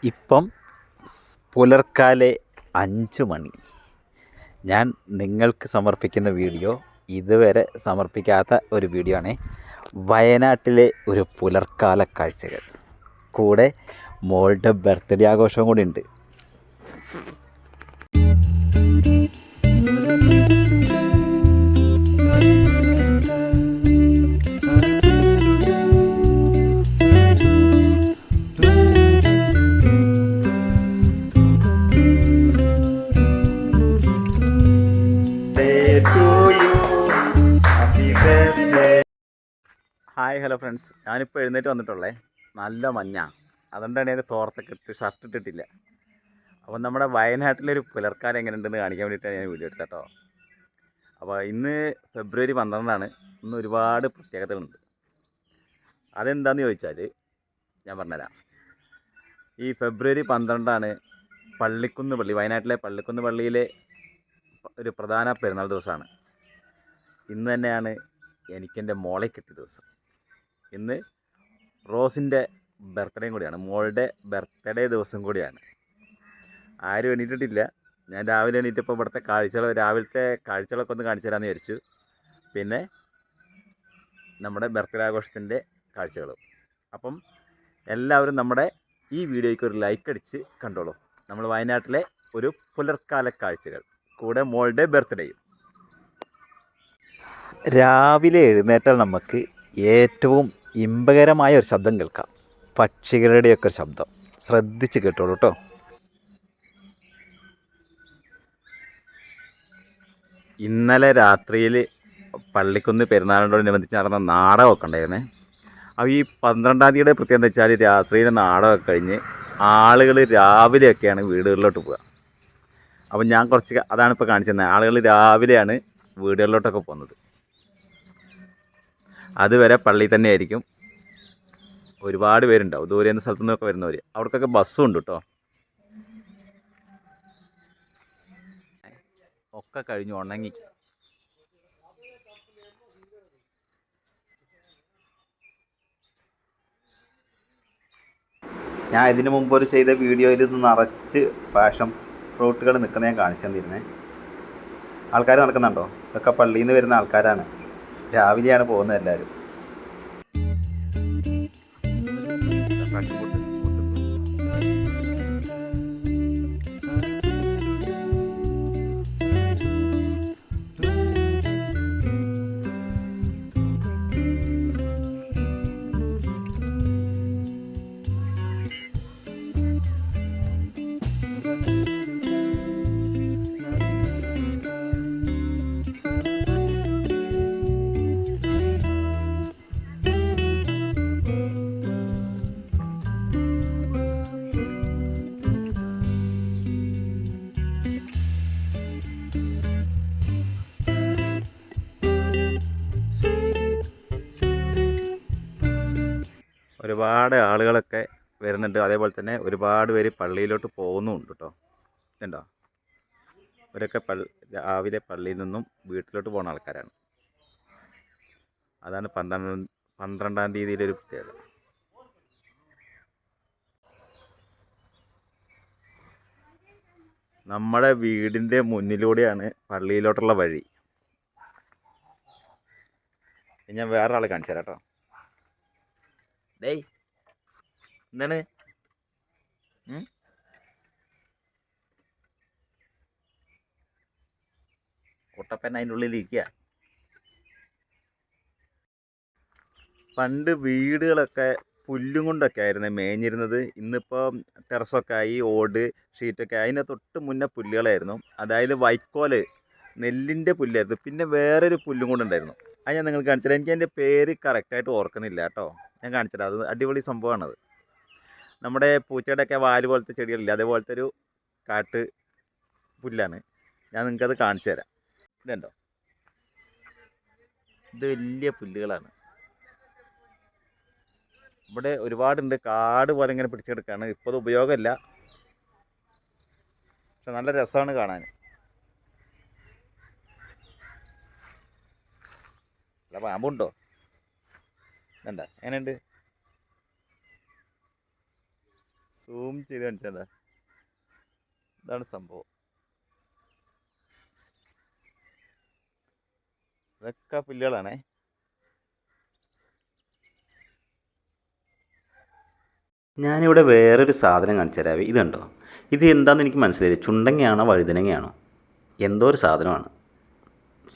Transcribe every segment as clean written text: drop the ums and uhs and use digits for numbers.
ഇപ്പം പുലർക്കാലെ 5 മണി. ഞാൻ നിങ്ങൾക്ക് സമർപ്പിക്കുന്ന വീഡിയോ ഇതുവരെ സമർപ്പിക്കാത്ത ഒരു വീഡിയോ ആണ്. വയനാട്ടിലെ ഒരു പുലർക്കാല കാഴ്ചകൾ. കൂടെ മോളുടെ ബർത്ത്ഡേ ആഘോഷവും കൂടി ഉണ്ട്. ഹായ് ഹലോ ഫ്രണ്ട്സ്, ഞാനിപ്പോൾ എഴുന്നേറ്റ് വന്നിട്ടുള്ളേ. നല്ല മഞ്ഞ, അതുകൊണ്ടാണ് ഞാൻ തോർത്തൊക്കെ ഇട്ട് ഷർട്ട് ഇട്ടിട്ടില്ല. അപ്പോൾ നമ്മുടെ വയനാട്ടിലൊരു പുലർക്കാലം എങ്ങനെയുണ്ടെന്ന് കാണിക്കാൻ വേണ്ടിയിട്ടാണ് ഞാൻ വീഡിയോ എടുത്തത് കേട്ടോ. അപ്പോൾ ഇന്ന് ഫെബ്രുവരി 12 ഇന്ന് ഒരുപാട് പ്രത്യേകതകളുണ്ട്. അതെന്താണെന്ന് ചോദിച്ചാൽ ഞാൻ പറഞ്ഞുതരാം. ഈ ഫെബ്രുവരി 12 പള്ളിക്കുന്ന് പള്ളി, വയനാട്ടിലെ പള്ളിക്കുന്ന് പള്ളിയിലെ ഒരു പ്രധാന പെരുന്നാൾ ദിവസമാണ്. ഇന്ന് തന്നെയാണ് എനിക്കെൻ്റെ മോളെ കിട്ടിയ ദിവസം. ഇന്ന് റോസിൻ്റെ ബർത്ത്ഡേയും കൂടിയാണ്, മോളുടെ ബർത്ത്ഡേ ദിവസം കൂടിയാണ്. ആരും എണീറ്റിട്ടില്ല. ഞാൻ രാവിലെ എണീറ്റപ്പോൾ ഇവിടുത്തെ രാവിലത്തെ കാഴ്ചകളൊക്കെ ഒന്ന് കാണിച്ചു തരാമെന്ന് വിചാരിച്ചു. പിന്നെ നമ്മുടെ ബർത്ത്ഡേ ആഘോഷത്തിൻ്റെ കാഴ്ചകളും. അപ്പം എല്ലാവരും നമ്മുടെ ഈ വീഡിയോയ്ക്ക് ഒരു ലൈക്ക് അടിച്ച് കണ്ടോളൂ. നമ്മൾ വയനാട്ടിലെ ഒരു പുലർക്കാല കാഴ്ചകൾ, കൂടെ മോളുടെ ബർത്ത്ഡേയും. രാവിലെ എഴുന്നേറ്റാൽ നമുക്ക് ഏറ്റവും ഇമ്പകരമായ ഒരു ശബ്ദം കേൾക്കാം. പക്ഷികളുടെയൊക്കെ ഒരു ശബ്ദം. ശ്രദ്ധിച്ച് കേട്ടോളൂ കേട്ടോ. ഇന്നലെ രാത്രിയിൽ പള്ളിക്കുന്ന് പെരുന്നാളിനോടനുബന്ധിച്ച് നടന്ന നാടകമൊക്കെ ഉണ്ടായിരുന്നേ. അപ്പോൾ ഈ 12-ാം തീയതിയുടെ പ്രത്യേകത എന്ന് വെച്ചാൽ രാത്രിയിലെ നാടകമൊക്കെ കഴിഞ്ഞ് ആളുകൾ രാവിലെയൊക്കെയാണ് വീടുകളിലോട്ട് പോവുക. അപ്പം ഞാൻ അതാണ് ഇപ്പോൾ കാണിച്ചു തന്നെ. ആളുകൾ രാവിലെയാണ് വീടുകളിലോട്ടൊക്കെ പോകുന്നത്. അതുവരെ പള്ളിയിൽ തന്നെ ആയിരിക്കും. ഒരുപാട് പേരുണ്ടാവും, ദൂരെ നിന്ന് സ്ഥലത്തു നിന്നൊക്കെ വരുന്നവർ. അവർക്കൊക്കെ ബസ്സും ഉണ്ട് കേട്ടോ. ഒക്കെ കഴിഞ്ഞു ഉണങ്ങി. ഞാൻ ഇതിനു മുമ്പ് ചെയ്ത വീഡിയോയിൽ ഇത് നിറച്ച് പാഷൻ ഫ്രൂട്ടുകൾ നിൽക്കുന്നത് ഞാൻ കാണിച്ചു തന്നിരുന്നേ. ആൾക്കാർ നടക്കുന്നുണ്ടോ? ഇതൊക്കെ പള്ളിയിൽ നിന്ന് വരുന്ന ആൾക്കാരാണ്. രാവിലെയാണ് പോകുന്നത് എല്ലാവരും. ഒരുപാട് ആളുകളൊക്കെ വരുന്നുണ്ട്. അതേപോലെ തന്നെ ഒരുപാട് പേര് പള്ളിയിലോട്ട് പോകുന്നുമുണ്ട് കേട്ടോ. ഇതുണ്ടോ? ഇവരൊക്കെ രാവിലെ പള്ളിയിൽ നിന്നും വീട്ടിലോട്ട് പോകുന്ന ആൾക്കാരാണ്. അതാണ് 12-ാം തീയതിയിലെ ഒരു പ്രത്യേകത. നമ്മുടെ വീടിൻ്റെ മുന്നിലൂടെയാണ് പള്ളിയിലോട്ടുള്ള വഴി. ഞാൻ വേറെ ആളെ കാണിച്ചു തരാം കേട്ടോ. ഡേയ്, എന്താണ്? കുട്ടപ്പൻ അതിൻ്റെ ഉള്ളിലിരിക്കുക. പണ്ട് വീടുകളൊക്കെ പുല്ലും കൊണ്ടൊക്കെ ആയിരുന്നു മേഞ്ഞിരുന്നത്. ഇന്നിപ്പോൾ ടെറസൊക്കെ ആയി, ഓട് ഷീറ്റൊക്കെ. അതിന് തൊട്ട് മുന്നേ പുല്ലുകളായിരുന്നു. അതായത് വൈക്കോല്, നെല്ലിൻ്റെ പുല്ലായിരുന്നു. പിന്നെ വേറൊരു പുല്ലും കൊണ്ടുണ്ടായിരുന്നു. അത് ഞാൻ നിങ്ങൾക്ക് കാണിച്ചുതരാം. എനിക്ക് അതിൻ്റെ പേര് കറക്റ്റായിട്ട് ഓർക്കുന്നില്ല കേട്ടോ. ഞാൻ കാണിച്ചുതരാം. അത് അടിപൊളി സംഭവമാണത്. നമ്മുടെ പൂച്ചയുടെയൊക്കെ വാല് പോലത്തെ ചെടികളില്ല, അതേപോലത്തെ ഒരു കാട്ട് പുല്ലാണ്. ഞാൻ നിങ്ങൾക്കത് കാണിച്ചു തരാം. ഇതുണ്ടോ? ഇത് വലിയ പുല്ലുകളാണ്. ഇവിടെ ഒരുപാടുണ്ട്. കാട് പോലെ ഇങ്ങനെ പിടിച്ചെടുക്കുകയാണ്. ഇപ്പോൾ അത് ഉപയോഗമില്ല, പക്ഷെ നല്ല രസമാണ് കാണാൻ. അല്ല, പാമ്പുണ്ടോ? ഇതുണ്ട, എങ്ങനെയുണ്ട്? സൂം ചെയ്ത് കാണിച്ചാൽ ഇതാണ് സംഭവം. ഇതൊക്കെ പുല്ലുകളാണേ. ഞാനിവിടെ വേറൊരു സാധനം കാണിച്ചു തരാവേ. ഇതുണ്ടോ? ഇത് എന്താണെന്ന് എനിക്ക് മനസ്സിലായില്ല. ചുണ്ടങ്ങയാണോ വഴുതനങ്ങയാണോ എന്തോ ഒരു സാധനമാണ്.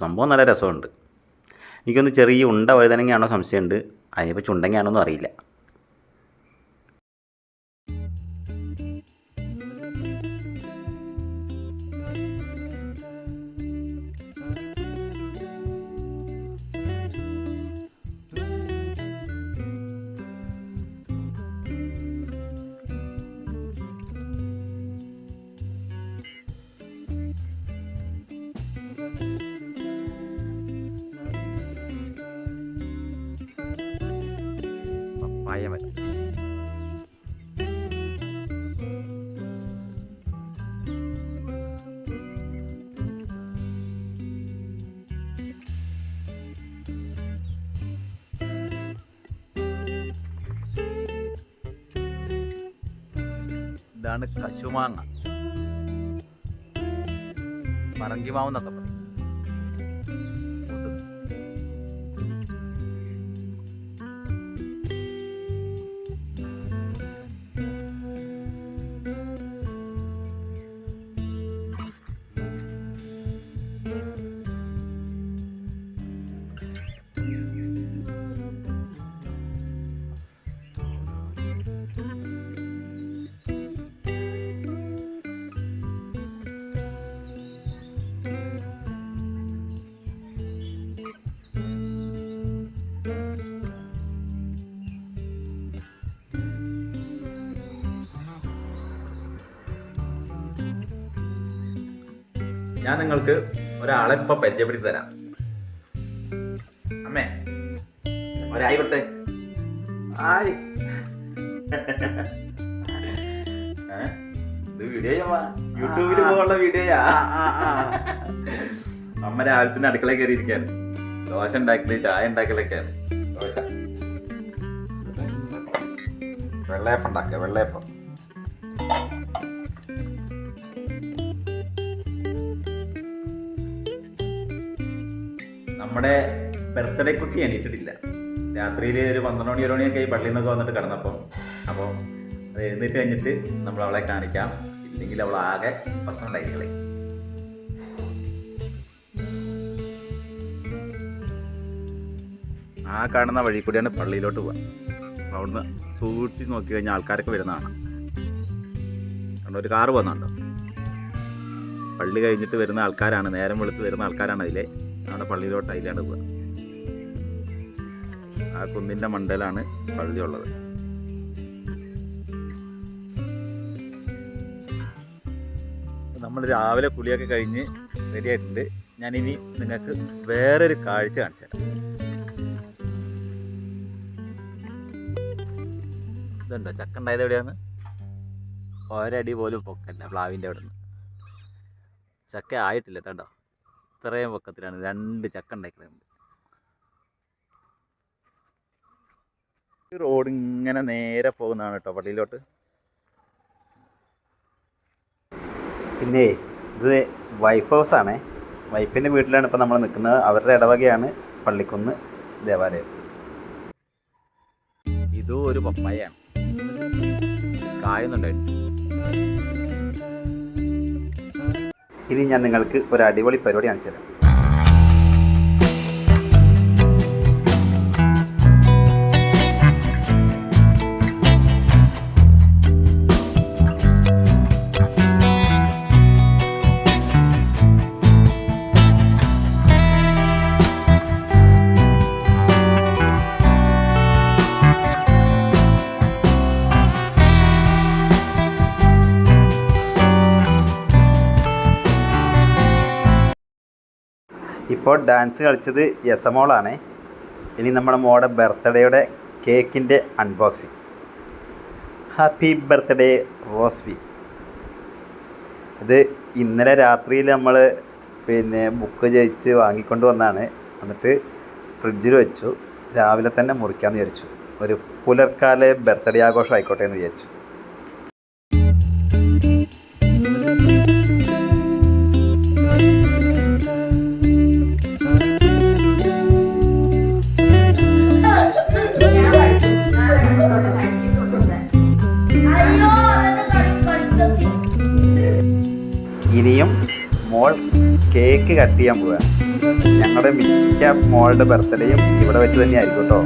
സംഭവം നല്ല രസമുണ്ട്. എനിക്കൊന്ന് ചെറിയ ഉണ്ട വഴുതനങ്ങയാണോ സംശയമുണ്ട്. അതിനിപ്പോൾ ചുണ്ടങ്ങയാണോന്നും അറിയില്ല. പപ്പായ മരം. ഇതാണ് കശുമാങ്ങ, പറങ്കിമാവെന്നൊക്കെ പറയും. ഞാൻ നിങ്ങൾക്ക് ഒരാളെ ഇപ്പൊ പരിചയപ്പെടുത്തി തരാം. അമ്മേ ഒരായിക്കോട്ടെ. ആയി ഇത് വീഡിയോ യൂട്യൂബിൽ പോകാനുള്ള വീഡിയോയാ. അമ്മ രാവിലെ അടുക്കള കയറിയിരിക്കാണ്. ദോശ ഉണ്ടാക്കല്, ചായ ഉണ്ടാക്കലൊക്കെയാണ്. ദോശ, വെള്ളയപ്പം ഉണ്ടാക്കുക. വെള്ളയപ്പം നമ്മുടെ ബർത്ത്ഡേ കുട്ടി എണീറ്റിട്ടില്ല. രാത്രിയിൽ ഒരു 12 മണി 1 മണിയൊക്കെ ഈ പള്ളിയിൽ നിന്നൊക്കെ വന്നിട്ട് കിടന്നപ്പോൾ. അപ്പോൾ അത് എഴുന്നേറ്റ് കഴിഞ്ഞിട്ട് നമ്മൾ അവളെ കാണിക്കാം. ഇല്ലെങ്കിൽ അവൾ ആകെ പ്രശ്നം ഉണ്ടായിരിക്കളെ. ആ കാണുന്ന വഴി കൂടിയാണ് പള്ളിയിലോട്ട് പോവുക. അവിടുന്ന് സൂക്ഷിച്ച് നോക്കി കഴിഞ്ഞാൽ ആൾക്കാരൊക്കെ വരുന്നതാണ്. കാരണം ഒരു കാറ് പോകുന്നുണ്ടോ? പള്ളി കഴിഞ്ഞിട്ട് വരുന്ന ആൾക്കാരാണ്, നേരം വെളുത്ത് വരുന്ന ആൾക്കാരാണ്. അതിലെ നമ്മുടെ പള്ളിയിലോട്ട് അതിലാണ് പോവുക. ആ കുന്നിൻ്റെ മണ്ടയിലാണ് പള്ളി ഉള്ളത്. നമ്മൾ രാവിലെ കുളിയൊക്കെ കഴിഞ്ഞ് റെഡി ആയിട്ടുണ്ട്. ഞാനിനി നിങ്ങൾക്ക് വേറൊരു കാഴ്ച കാണിച്ചു തരാം. ഇതുണ്ടോ ചക്ക ഉണ്ടായത് എവിടെയാണ്? ഒരടി പോലും പൊക്കല്ല പ്ലാവിൻ്റെ അവിടെ നിന്ന്. ചക്ക ആയിട്ടില്ല കേട്ടോ. ഇത്രയും പൊക്കത്തിലാണ് 2 ചക്ക ഉണ്ടാക്കുന്നത്. ഈ റോഡ് ഇങ്ങനെ നേരെ പോകുന്നതാണ് കേട്ടോ പള്ളിയിലോട്ട്. പിന്നെ ഇത് വൈഫ് ഹൗസാണേ. വൈഫിൻ്റെ വീട്ടിലാണ് ഇപ്പോൾ നമ്മൾ നിൽക്കുന്നത്. അവരുടെ ഇടവകയാണ് പള്ളിക്കുന്ന് ദേവാലയം. ഇതും ഒരു പപ്പായാണ്, കായൊന്നുണ്ടായിരുന്നു. ഇനി ഞാൻ നിങ്ങൾക്ക് ഒരു അടിപൊളി പരിപാടി കാണിച്ചു തരാം. ഇപ്പോൾ ഡാൻസ് കളിച്ചത് യസമോളാണ്. ഇനി നമ്മുടെ മോളുടെ ബർത്ത്ഡേയുടെ കേക്കിൻ്റെ അൺബോക്സിങ്. Happy birthday Rossby. ഇത് ഇന്നലെ രാത്രിയിൽ നമ്മൾ ബുക്ക് ചെയ്യിച്ച് വാങ്ങിക്കൊണ്ട് വന്നതാണ്. എന്നിട്ട് ഫ്രിഡ്ജിൽ വെച്ചു. രാവിലെ തന്നെ മുറിക്കാമെന്ന് വിചാരിച്ചു. ഒരു പുലർക്കാല ബർത്ത്ഡേ ആഘോഷം ആയിക്കോട്ടെ എന്ന് വിചാരിച്ചു. ഇനിയും മോൾ കേക്ക് കട്ട് ചെയ്യാൻ പോവുക. ഞങ്ങളുടെ മിക്ക മോളുടെ ബർത്ത്ഡേയും ഇവിടെ വെച്ച് തന്നെ ആയിരിക്കും കേട്ടോ.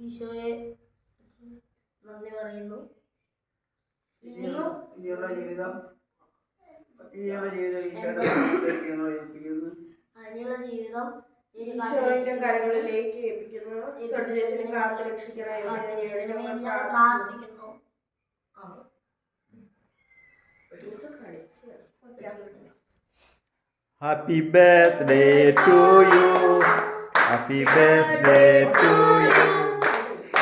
ഈശോയെ നന്ദി പറയുന്നു. ഇനിയുള്ള ജീവിതം ഈശോയുടെ കരങ്ങളിലേക്ക് ഏൽപ്പിക്കുന്നു. പ്രാർത്ഥിക്കുന്നു. Happy birthday to you. Happy birthday to you.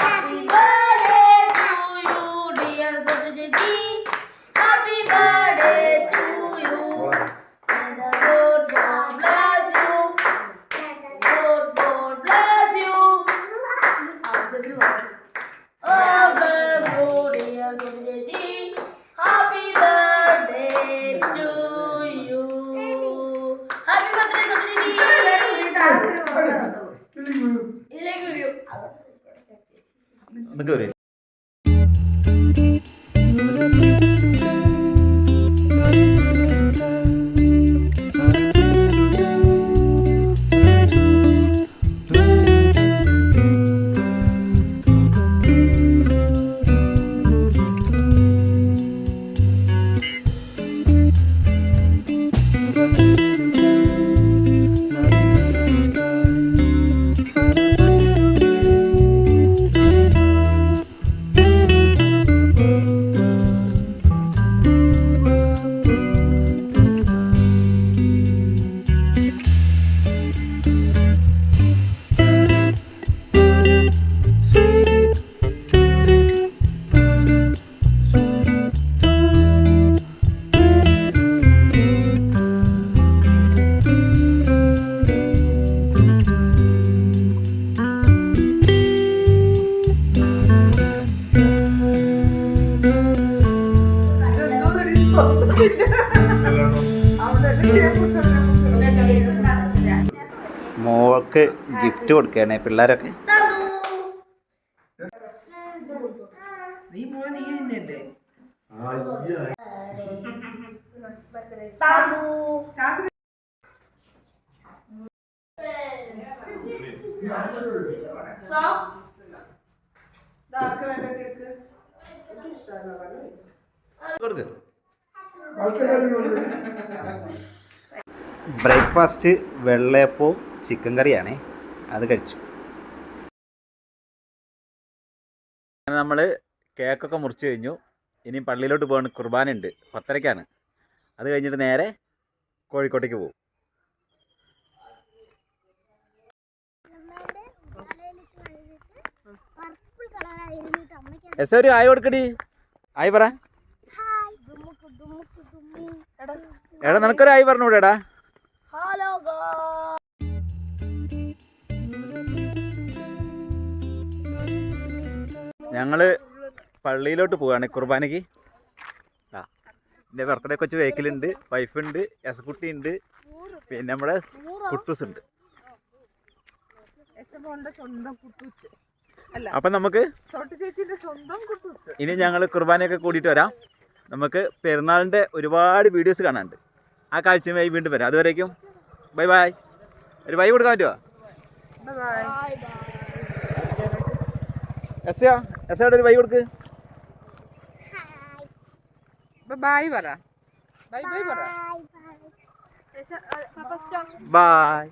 Happy birthday to you, dear Sotijeji. Happy birthday to you. May the Lord God bless you. Lord God bless you. Oh, bless you, dear Sotijeji. Happy birthday to you. Happy birthday, Sotijeji. Look at it. മോൾക്ക് gift കൊടുക്കുകയാണ് പിള്ളേരൊക്കെ. Breakfast വെള്ളയപ്പവും chicken കറിയാണേ, അത് കഴിച്ചു. നമ്മൾ കേക്കൊക്കെ മുറിച്ച് കഴിഞ്ഞു. ഇനി പള്ളിയിലോട്ട് പോകാൻ കുർബാനയുണ്ട്, 10:30-ക്കാണ്. അത് കഴിഞ്ഞിട്ട് നേരെ കോഴിക്കോട്ടേക്ക് പോകും. എസ് ഒരു ആയി കൊടുക്കടി, ആയി പറ. എടാ നിനക്കൊരു ആയി പറഞ്ഞൂടെടാ. ഞങ്ങൾ പള്ളിയിലോട്ട് പോവാണ് കുർബാനയ്ക്ക്. എൻ്റെ ബർത്ത്ഡേ കൊച്ചു വെഹിക്കിളുണ്ട്, വൈഫുണ്ട്, എസക്കുട്ടി ഉണ്ട്, പിന്നെ നമ്മുടെ കുട്ടൂസ് ഉണ്ട്. അപ്പം നമുക്ക് ഇനി ഞങ്ങൾ കുർബാനയൊക്കെ കൂടിയിട്ട് വരാം. നമുക്ക് പെരുന്നാളിൻ്റെ ഒരുപാട് വീഡിയോസ് കാണാനുണ്ട്. ആ കാഴ്ചയുമായി വീണ്ടും വരാം. അതുവരേക്കും ബൈ ബൈ. ഒരു ബൈ കൊടുക്കാൻ പറ്റുമോ? എസ്സയുടെ ഒരു ബൈ കൊടുക്ക്. ബൈ പറ. ബൈ ബൈ പറ. ബൈ.